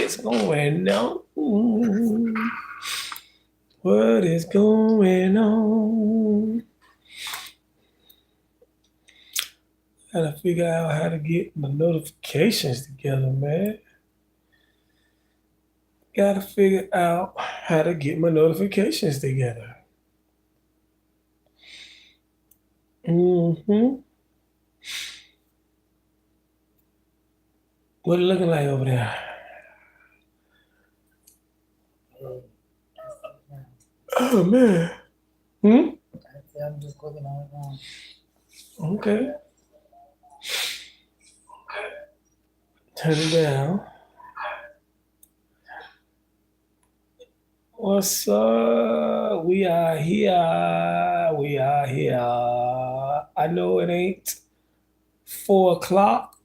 is going on? What is going on? Gotta figure out how to get my notifications together, man. Gotta figure out how to get my notifications together. Mm-hmm. What it looking like over there? Oh man. Hmm? I'm just clicking on it now. Okay. Turn it down. What's up? We are here. We are here. I know it ain't 4 o'clock,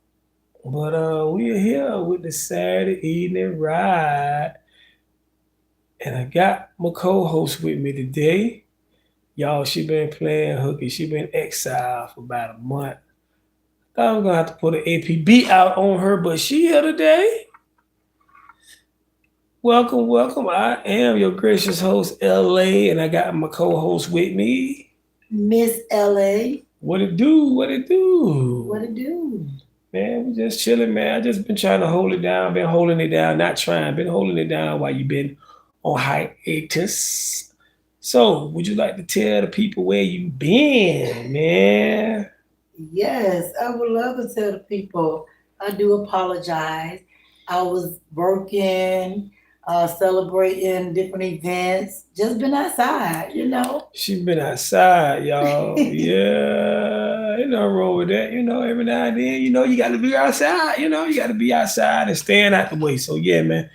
but we are here with the Saturday evening ride. And I got my co-host with me today. Y'all, she been playing hooky. She been exiled for about a month. Thought I was gonna have to put an APB out on her, but she here today. Welcome, welcome. I am your gracious host, LA, and I got my co-host with me. Miss LA. What it do? What it do? What it do? Man, we just chilling, man. I just been trying to hold it down, been holding it down, not trying, been holding it down while you been on hiatus. So, would you like to tell the people where you been, man? Yes, I would love to tell the people. I do apologize. I was working, celebrating different events. Just been outside. She been outside, y'all. Yeah, ain't nothing wrong with that. Every now and then, you got to be outside. You got to be outside and staying out the way. So, yeah, man.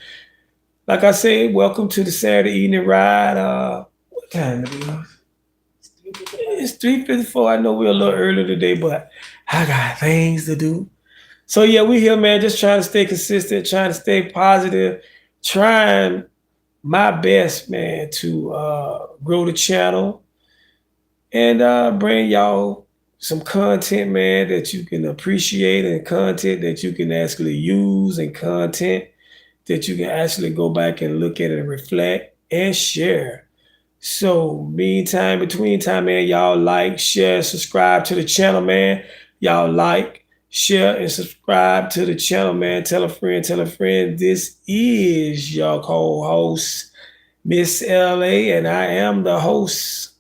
Like I said, welcome to the Saturday evening ride. What time it is? It's 3:54. I know we're a little early today, but I got things to do. So yeah, we here, man, just trying to stay consistent, trying to stay positive, trying my best, man, to grow the channel and bring y'all some content, man, that you can appreciate and content that you can actually use and content that you can actually go back and look at and reflect and share. So, meantime, between time, man, y'all like, share, subscribe to the channel, man. Y'all like, share, and subscribe to the channel, man. Tell a friend, tell a friend. This is your co-host, Miss LA, and I am the host,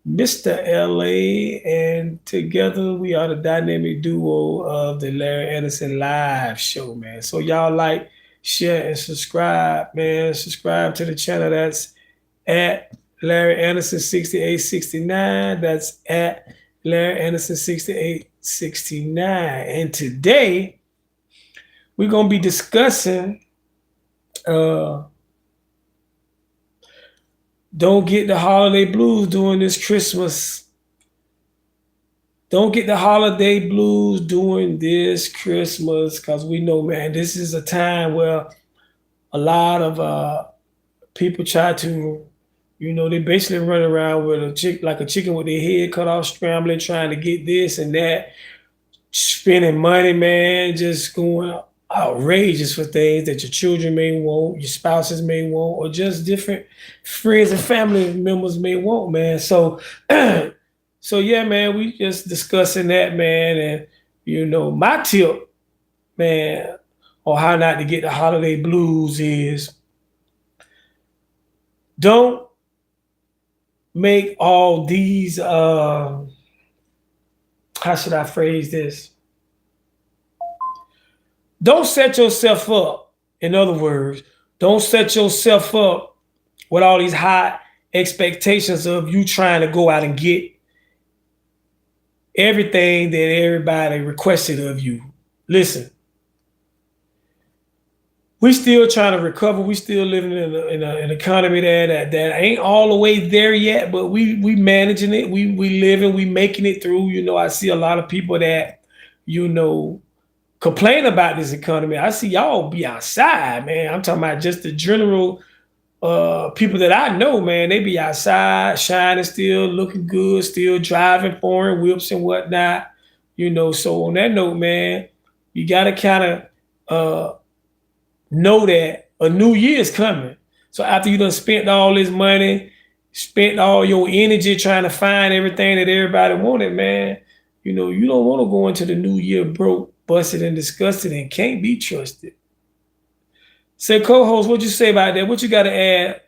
Mr. LA, and together we are the dynamic duo of the Larry Anderson Live Show, man. So y'all like, share, and subscribe, man. Subscribe to the channel. That's at Larry Anderson 6869. That's at Larry Anderson 6869. And today we're gonna be discussing uh don't get the holiday blues during this Christmas. Don't get the holiday blues during this Christmas, because we know, man, this is a time where a lot of people try to, they basically run around with like a chicken with their head cut off, scrambling, trying to get this and that, spending money, man, just going outrageous for things that your children may want, your spouses may want, or just different friends and family members may want, man. So, so yeah, man, we just discussing that, man, and my tip, man, on how not to get the holiday blues is don't make all these how should I phrase this? Don't set yourself up. In other words, don't set yourself up with all these high expectations of you trying to go out and get everything that everybody requested of you. Listen, we still trying to recover. We still living in an economy that ain't all the way there yet, but we managing it. We living. We making it through. I see a lot of people that complain about this economy. I see y'all be outside, man. I'm talking about just the general people that I know, man. They be outside, shining, still looking good, still driving foreign whips and whatnot. So on that note, man, you gotta kind of know that a new year is coming. So after you done spent all this money, spent all your energy trying to find everything that everybody wanted, man, you know, you don't want to go into the new year broke, busted, and disgusted and can't be trusted. Say, co-host, what you say about that? What you got to add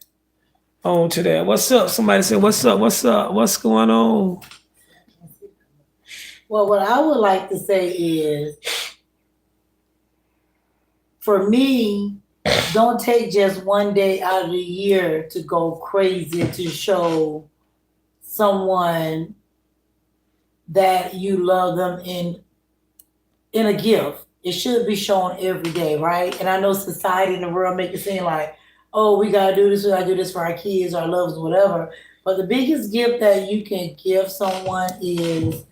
on to that? What's up? Somebody said, what's up? What's up? What's going on? Well, what I would like to say is, for me, don't take just one day out of the year to go crazy to show someone that you love them in a gift. It should be shown every day, right? And I know society and the world make it seem like, oh, we gotta do this, we gotta do this for our kids, our loved ones, whatever. But the biggest gift that you can give someone is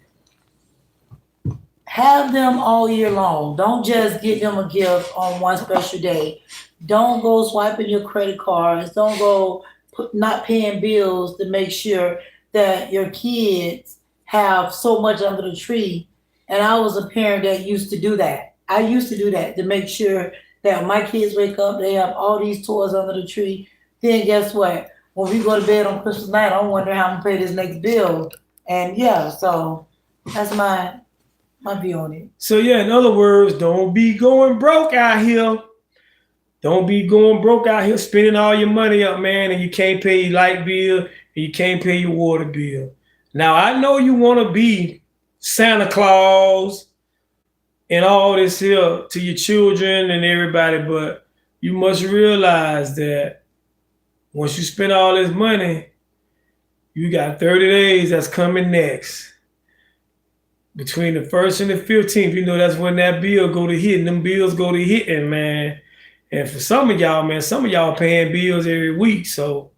have them all year long. Don't just get them a gift on one special day. Don't go swiping your credit cards. Don't go not paying bills to make sure that your kids have so much under the tree. And I was a parent that used to do that. I used to do that to make sure that when my kids wake up, they have all these toys under the tree. Then guess what? When we go to bed on Christmas night, I'm wondering how I'm gonna pay this next bill. And yeah, so that's my view on it. So yeah, in other words, don't be going broke out here. Don't be going broke out here spending all your money up, man, and you can't pay your light bill and you can't pay your water bill. Now I know you want to be Santa Claus and all this here to your children and everybody, but you must realize that once you spend all this money, you got 30 days that's coming next. Between the 1st and the 15th, you know, that's when that bill go to hitting. Them bills go to hitting, man. And for some of y'all, man, some of y'all paying bills every week. So,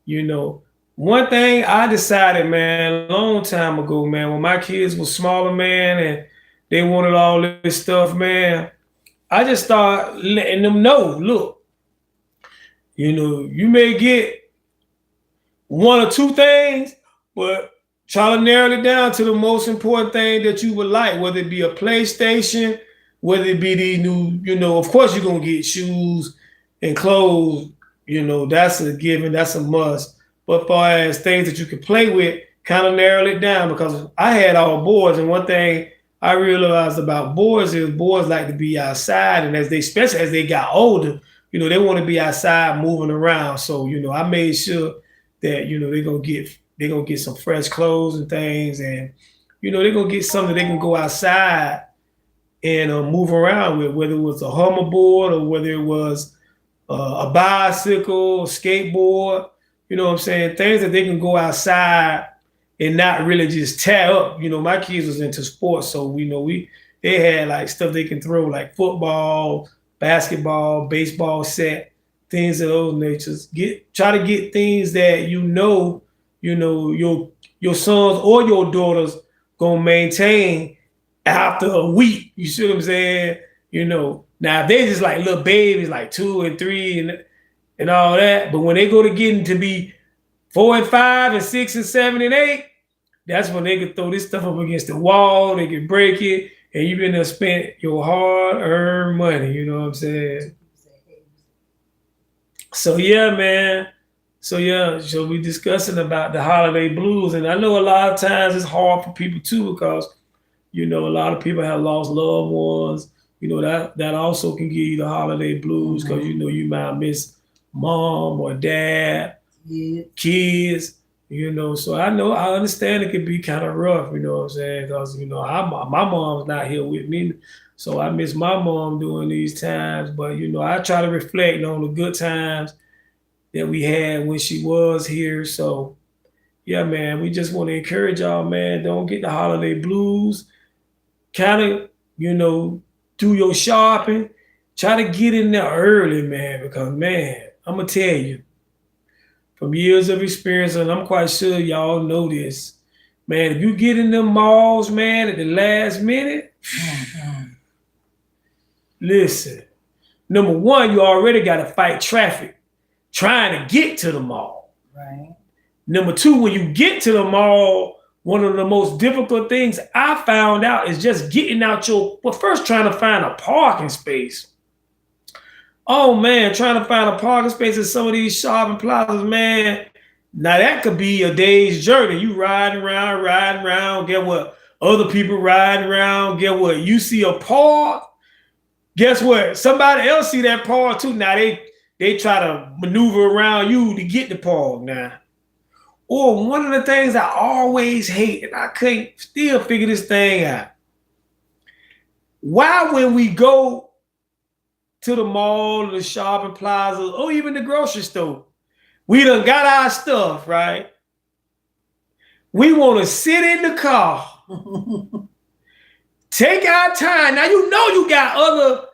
you know, one thing I decided, man, a long time ago, man, when my kids were smaller, man, and they wanted all this stuff, man, I just started letting them know, look, you know, you may get one or two things, but try to narrow it down to the most important thing that you would like, whether it be a PlayStation, whether it be the new, you know, of course you're going to get shoes and clothes, you know, that's a given, that's a must. But far as things that you can play with, kind of narrow it down, because I had all boys, and one thing I realized about boys is boys like to be outside, and especially as they got older, you know, they want to be outside moving around. So, you know, I made sure that, you know, they're gonna get some fresh clothes and things, and you know, they're gonna get something they can go outside and move around with, whether it was a hoverboard or whether it was a bicycle, a skateboard, you know what I'm saying? Things that they can go outside and not really just tear up. You know, my kids was into sports, so you know, they had like stuff they can throw, like football, basketball, baseball set, things of those natures. Try to get things that you know your sons or your daughters gonna maintain after a week. You see what I'm saying? You know, now if they just like little babies, like 2 and 3 and all that, but when they go to getting to be 4 and 5 and 6 and 7 and 8, that's when they can throw this stuff up against the wall, they can break it, and you've been there spent your hard-earned money, you know what I'm saying? So yeah, man. So we discussing about the holiday blues, and I know a lot of times it's hard for people too, because you know a lot of people have lost loved ones. You know that also can give you the holiday blues, because you know you might miss mom or dad, kids. You know, so I understand it can be kind of rough. You know what I'm saying? Because you know my mom's not here with me, so I miss my mom during these times. But you know, I try to reflect on the good times that we had when she was here. So yeah, man, we just want to encourage y'all, man, don't get the holiday blues. Kind of, you know, do your shopping. Try to get in there early, man, because man, I'm gonna tell you, from years of experience, and I'm quite sure y'all know this, man, if you get in them malls, man, at the last minute, listen, number one, you already got to fight traffic trying to get to the mall. Right. Number two, when you get to the mall, one of the most difficult things I found out is just getting out first trying to find a parking space. Oh man, trying to find a parking space in some of these shopping plazas, man. Now that could be a day's journey. You riding around, get what? Other people riding around, get what? You see a park, guess what? Somebody else see that park too. Now they try to maneuver around you to get the park now. Or one of the things I always hate, and I can't still figure this thing out. Why when we go to the mall, the shopping plaza, or even the grocery store, we done got our stuff, right? We want to sit in the car, take our time. Now you know you got other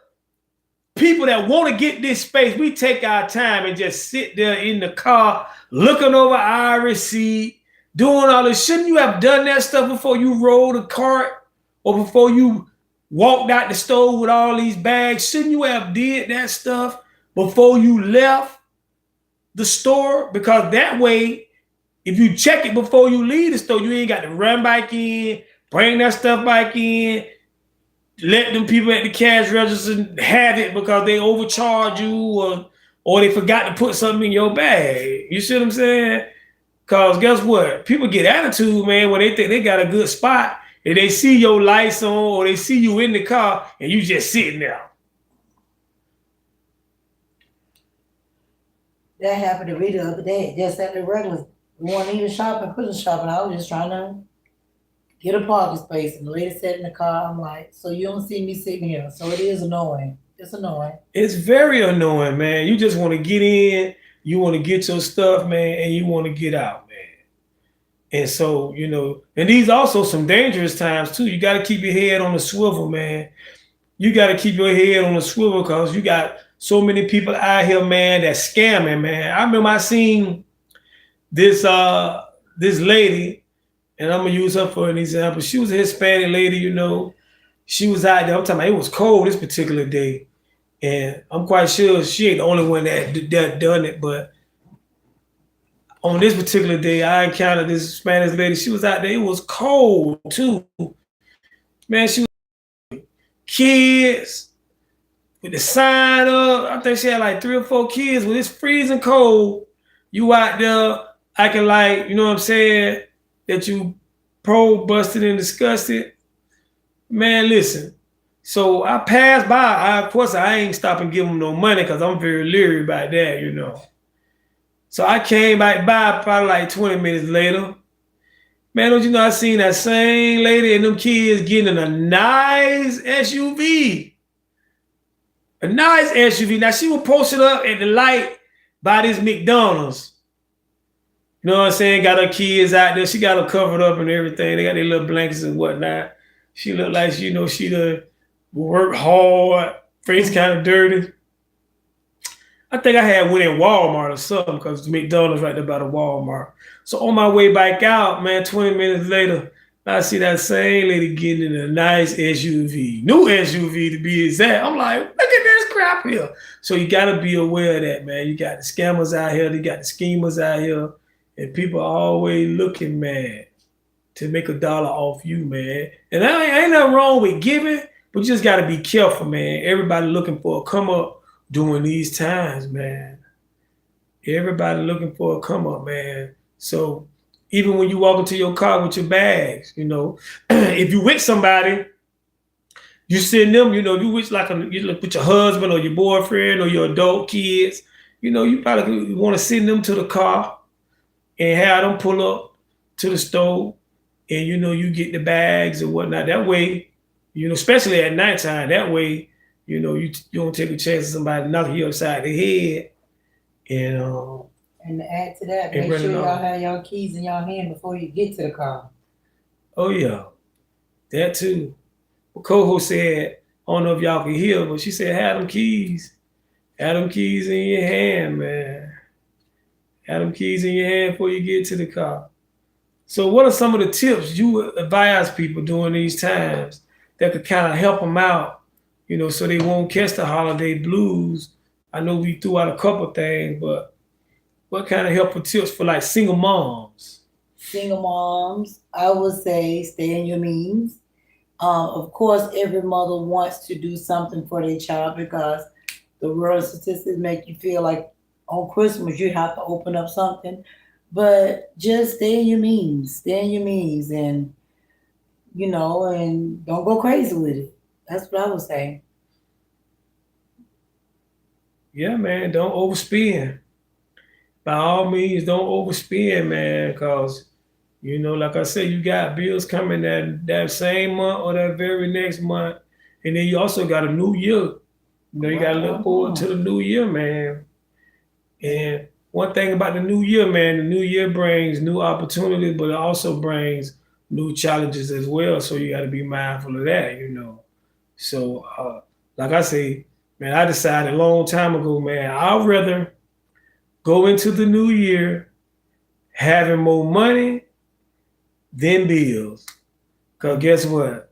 people that want to get this space. We take our time and just sit there in the car, looking over our receipt, doing all this. Shouldn't you have done that stuff before you rolled the cart or before you walked out the store with all these bags? Shouldn't you have did that stuff before you left the store? Because that way, if you check it before you leave the store, you ain't got to run back in, bring that stuff back in, let them people at the cash register have it because they overcharge you or they forgot to put something in your bag. You see what I'm saying? Because guess what? People get attitude, man, when they think they got a good spot and they see your lights on or they see you in the car and you just sitting there. That happened to me the other day, just at the regular. We weren't even shopping, Christmas shopping. I was just trying to get a parking space, and the lady sat in the car. I'm like, so you don't see me sitting here. So it is annoying. It's annoying. It's very annoying, man. You just want to get in, you want to get your stuff, man, and you want to get out, man. And so, you know, and these also some dangerous times too. You got to keep your head on the swivel, man. You got to keep your head on the swivel because you got so many people out here, man, that's scamming, man. I remember I seen this lady, and I'm gonna use her for an example. She was a Hispanic lady, you know. She was out there. I'm talking about it was cold this particular day, and I'm quite sure she ain't the only one that done it. But on this particular day, I encountered this Spanish lady. She was out there. It was cold too, man. She was kids with the sign up. I think she had like 3 or 4 kids. When it's freezing cold, you out there acting like, you know what I'm saying, that you busted and disgusted. Man, listen. So I passed by. Of course, I ain't stop and give them no money because I'm very leery about that, you know. So I came back by probably like 20 minutes later. Man, don't you know I seen that same lady and them kids getting in a nice SUV. A nice SUV. Now, she was posted up at the light by this McDonald's. You know what I'm saying? Got her kids out there. She got them covered up and everything. They got their little blankets and whatnot. She looked like, you know, she done worked hard, face kind of dirty. I think I had went in Walmart or something because McDonald's right there by the Walmart. So on my way back out, man, 20 minutes later, I see that same lady getting in a nice SUV, new SUV to be exact. I'm like, look at this crap here. So you got to be aware of that, man. You got the scammers out here. You got the schemers out here. And people are always looking, man, to make $1 off you, man. And ain't nothing wrong with giving, but you just got to be careful, man. Everybody looking for a come up during these times, man. Everybody looking for a come up, man. So even when you walk into your car with your bags, you know, if you with somebody, you send them, you know, you with with your husband or your boyfriend or your adult kids, you know, you probably want to send them to the car and have them pull up to the store, and you know, you get the bags and whatnot. That way, you know, especially at nighttime, that way, you know, you don't take a chance of somebody knocking you upside the head. And to add to that, make sure y'all have your keys in your hand before you get to the car. Oh yeah, that too. Coho said, I don't know if y'all can hear, but she said, have them keys. Have them keys in your hand, man. Have them keys in your hand before you get to the car. So what are some of the tips you would advise people during these times that could kind of help them out, you know, so they won't catch the holiday blues? I know we threw out a couple things, but what kind of helpful tips for like single moms? Single moms, I would say stay in your means. Of course, every mother wants to do something for their child because the world statistics make you feel like on Christmas you have to open up something. But just stay in your means, and and don't go crazy with it. That's what I would say. Yeah, man, don't overspend. By all means, don't overspend, man, because like I said, you got bills coming that same month or that very next month, and then you also got a new year. You got to look forward to the new year, man. And one thing about the new year, man, the new year brings new opportunities, but it also brings new challenges as well. So you got to be mindful of that. So, like I say, man, I decided a long time ago, man, I'd rather go into the new year having more money than bills. Because guess what?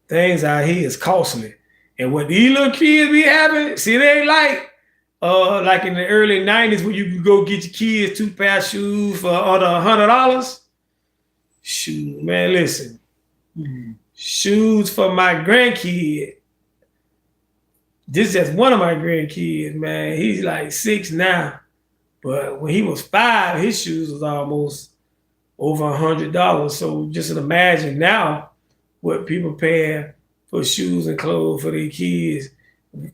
Things out here is costly. And what these little kids be having, see, they ain't like in the early 90s when you could go get your kids 2 pair of shoes for under $100. Shoot, man, listen. Shoes for my grandkid. This is just one of my grandkids, man. He's like 6 now. But when he was 5, his shoes was almost over $100. So just imagine now what people paying for shoes and clothes for their kids.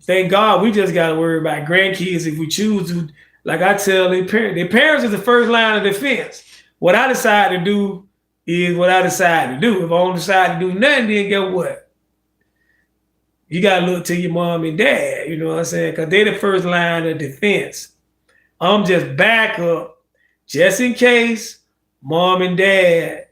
Thank God we just got to worry about grandkids if we choose to. Like I tell their parents is the first line of defense. What I decide to do is what I decide to do. If I don't decide to do nothing, then guess what? You got to look to your mom and dad, you know what I'm saying? Because they're the first line of defense. I'm just backup just in case mom and dad,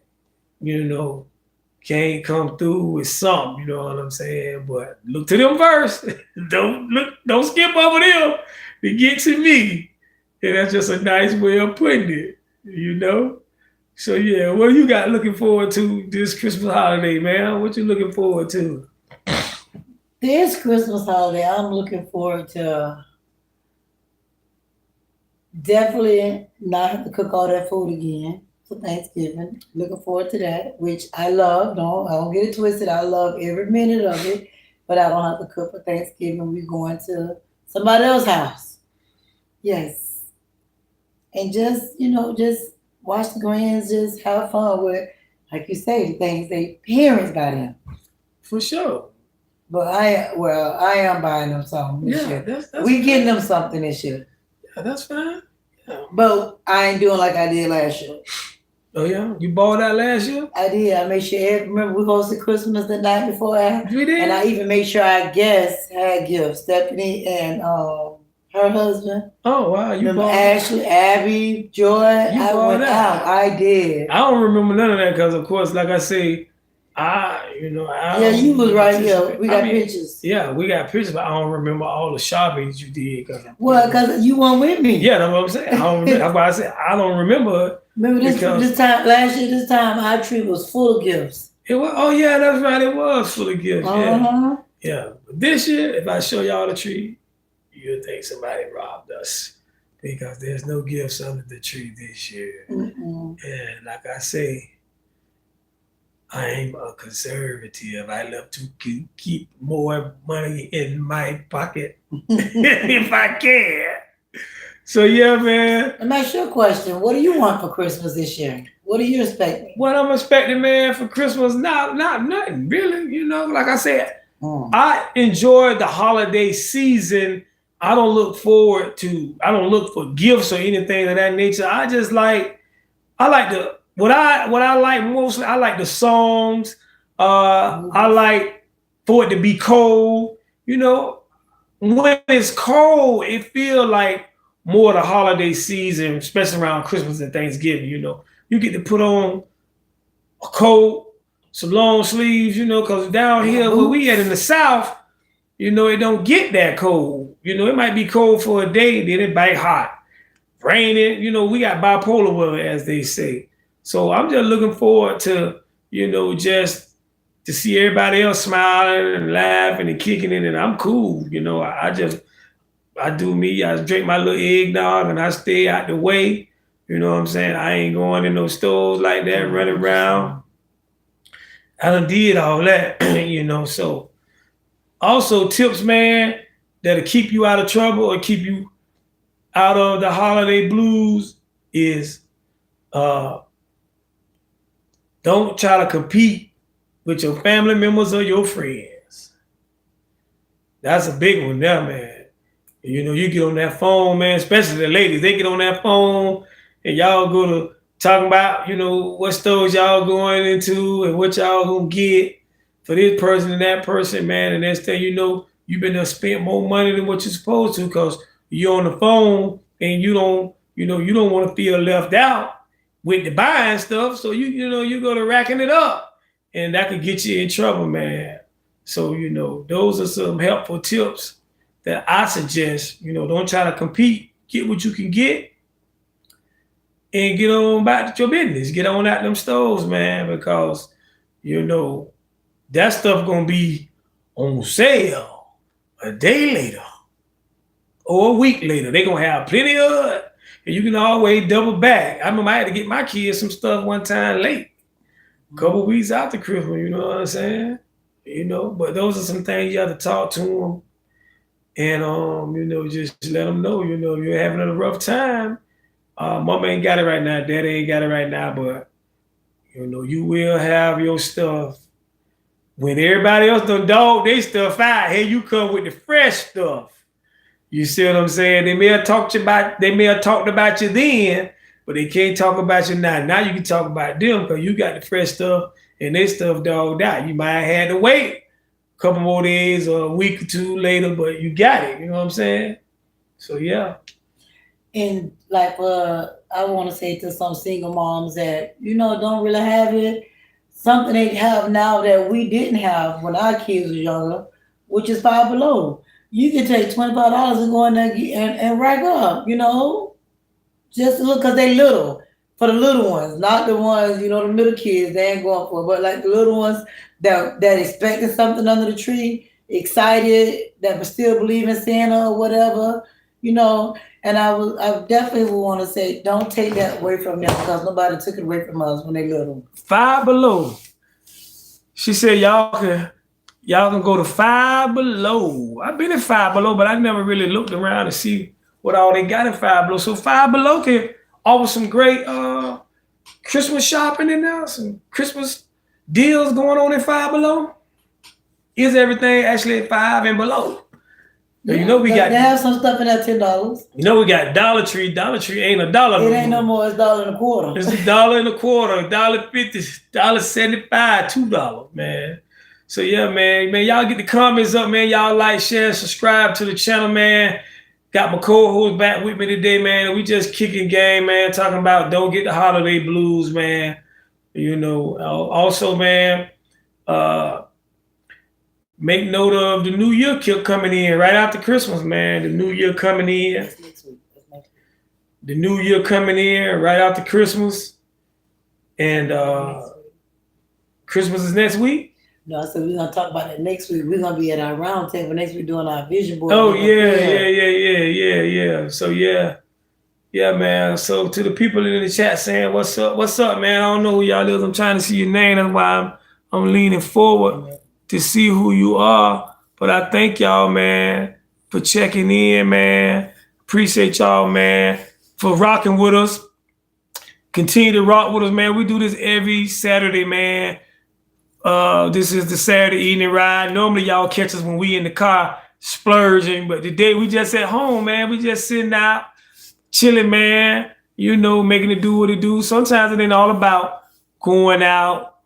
can't come through with something, you know what I'm saying? But look to them first. Don't skip over them to get to me. And that's just a nice way of putting it. So yeah, what you got looking forward to this Christmas holiday, man? What you looking forward to? This Christmas holiday, I'm looking forward to definitely not have to cook all that food again for Thanksgiving. Looking forward to that, which I love. I don't get it twisted. I love every minute of it, but I don't have to cook for Thanksgiving. We're going to somebody else's house. Yes. And just watch the grands, just have fun with, like you say, the things they parents got in. For sure. But I am buying them something this year. We getting them something this year. Yeah, that's fine. Yeah. But I ain't doing like I did last year. Oh yeah, you bought that last year? I did. I made sure. Remember, we hosted Christmas the night before. We did. And I even made sure our guests had gifts. Stephanie and her husband. Oh wow, you bought Ashley, Abby, Joy. I went out. I did. I don't remember none of that because, of course, like I say, yeah, you was right here. We got pictures. Yeah, we got pictures, but I don't remember all the shoppings you did. Because you weren't with me. Yeah, that's what I'm saying. I don't remember. That's why I said I don't remember. Remember this time last year? This time our tree was full of gifts. It was. Oh yeah, that's right. It was full of gifts. Uh-huh. Yeah. But this year, if I show y'all the tree, you'll think somebody robbed us because there's no gifts under the tree this year. Mm-mm. And like I say, I'm a conservative. I love to keep more money in my pocket if I can. So yeah, man. Let me ask you a question. What do you want for Christmas this year? What are you expecting? What I'm expecting, man, for Christmas, not nothing really. Like I said, I enjoy the holiday season. I don't look for gifts or anything of that nature. I like what I like mostly, I like the songs. I like for it to be cold. When it's cold, it feels like more of the holiday season, especially around Christmas and Thanksgiving. You get to put on a coat, some long sleeves, because down here where we at in the South, it don't get that cold. It might be cold for a day, then it back hot. Raining, we got bipolar weather, as they say. So I'm just looking forward to, just to see everybody else smiling and laughing and kicking it, and I'm cool. I do me. I drink my little eggnog and I stay out the way. You know what I'm saying? I ain't going in no stores like that, running around. I done did all that, So also tips, man. that'll keep you out of trouble or keep you out of the holiday blues is don't try to compete with your family members or your friends. That's a big one there, man. You know, you get on that phone, man, especially the ladies, they get on that phone and y'all go to talking about, you know, what stores y'all going into and what y'all gonna get for this person and that person, man. And next thing you know, you've been there spent more money than what you're supposed to because you're on the phone and you don't want to feel left out with the buying stuff. So you go to racking it up and that could get you in trouble, man. So, you know, those are some helpful tips that I suggest. You know, don't try to compete. Get what you can get and get on back to your business. Get on out them stores, man, because, you know, that stuff going to be on sale a day later or a week later. They're going to have plenty of it, and you can always double back. I remember I had to get my kids some stuff one time late, a couple weeks after Christmas, you know what I'm saying? You know, but those are some things you have to talk to them and, you know, just let them know, you know, you're having a rough time. Mama ain't got it right now. Daddy ain't got it right now, but, you know, you will have your stuff. When everybody else done dog they stuff out, hey, you come with the fresh stuff. You see what I'm saying? They may have talked about you then, but they can't talk about you now. Now you can talk about them because you got the fresh stuff and their stuff dogged out. You might have had to wait a couple more days or a week or two later, but you got it. You know what I'm saying? So yeah. And like I want to say to some single moms that, you know, don't really have it. Something they have now that we didn't have when our kids were younger, which is Five Below. You can take $25 and go in there and rack up, you know, just to look because they little. For the little ones, not the ones, you know, the middle kids, they ain't going for it, but like the little ones that expecting something under the tree, excited, that still believe in Santa or whatever, you know. And I definitely would want to say, don't take that away from them because nobody took it away from us when they little. Five Below. She said y'all can go to Five Below. I've been in Five Below, but I never really looked around to see what all they got in Five Below. So Five Below can offer some great Christmas shopping in there, some Christmas deals going on in Five Below. Is everything actually at Five and Below? Yeah, you know they have some stuff in that $10. You know we got Dollar Tree. Dollar Tree ain't a dollar. It ain't no more. It's $1.25. It's $1.25, $1.50, $1.75, $2, man. So yeah, man, y'all get the comments up, man. Y'all like, share, subscribe to the channel, man. Got my co-host back with me today, man. And we just kicking game, man. Talking about don't get the holiday blues, man. You know, also, man. Make note of the new year coming in right after Christmas, man. The new year coming in. The new year coming in right after Christmas. And Christmas is next week? No, so we're going to talk about that next week. We're going to be at our round table next week doing our vision board. Oh, yeah. So, yeah. Yeah, man. So to the people in the chat saying, what's up, man? I don't know who y'all is. I'm trying to see your name. That's why I'm leaning forward to see who you are. But I thank y'all, man, for checking in, man. Appreciate y'all, man, for rocking with us. Continue to rock with us, man. We do this every Saturday, man. This is the Saturday evening ride. Normally y'all catch us when we in the car splurging, but today we just at home, man. We just sitting out, chilling, man. You know, making it do what it do. Sometimes it ain't all about going out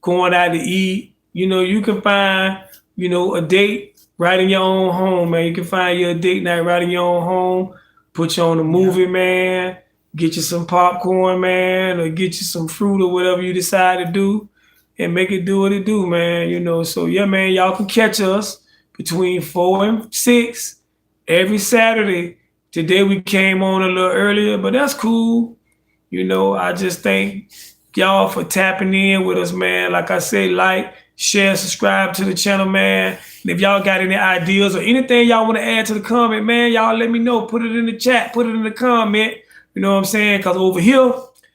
to eat. You know, you can find, you know, a date right in your own home, man. You can find your date night right in your own home. Put you on a movie, man. Get you some popcorn, man, or get you some fruit or whatever you decide to do and make it do what it do, man. You know, so yeah, man, y'all can catch us between 4 and 6 every Saturday. Today we came on a little earlier, but that's cool. You know, I just thank y'all for tapping in with us, man. Like I say, like, share, subscribe to the channel, man. And if y'all got any ideas or anything y'all want to add to the comment, man, y'all let me know. Put it in the chat. Put it in the comment. You know what I'm saying? Because over here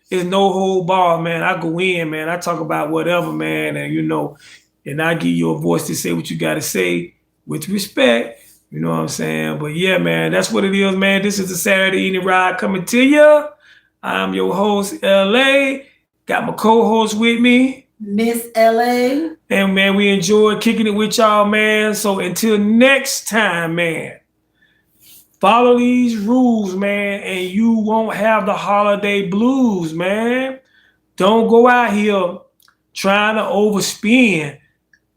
is no hold bar, man. I go in, man. I talk about whatever, man. And, you know, and I give you a voice to say what you got to say with respect. You know what I'm saying? But yeah, man, that's what it is, man. This is the Saturday Evening Ride coming to you. I'm your host, LA. Got my co-host with me. Miss LA. And man, we enjoyed kicking it with y'all, man. So until next time, man, follow these rules, man, and you won't have the holiday blues, man. Don't go out here trying to overspend.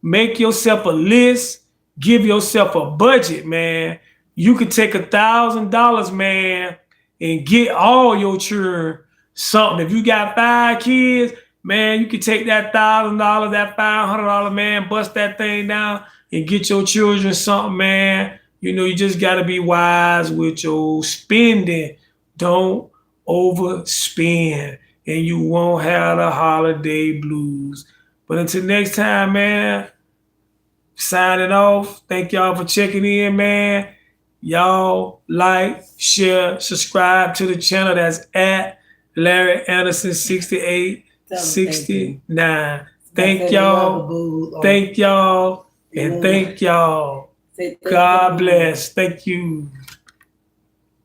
Make yourself a list. Give yourself a budget, man. You could take $1,000, man, and get all your children something. If you got 5 kids, man, you could take that $1,000, that $500, man, bust that thing down and get your children something, man. You know, you just got to be wise with your spending. Don't overspend, and you won't have the holiday blues. But until next time, man, signing off. Thank y'all for checking in, man. Y'all like, share, subscribe to the channel. That's at Larry Anderson 6869. Thank y'all. Thank y'all. And thank y'all. God bless. Thank you.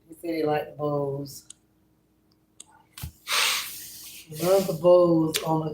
He said he liked the bowls. Love the bowls on the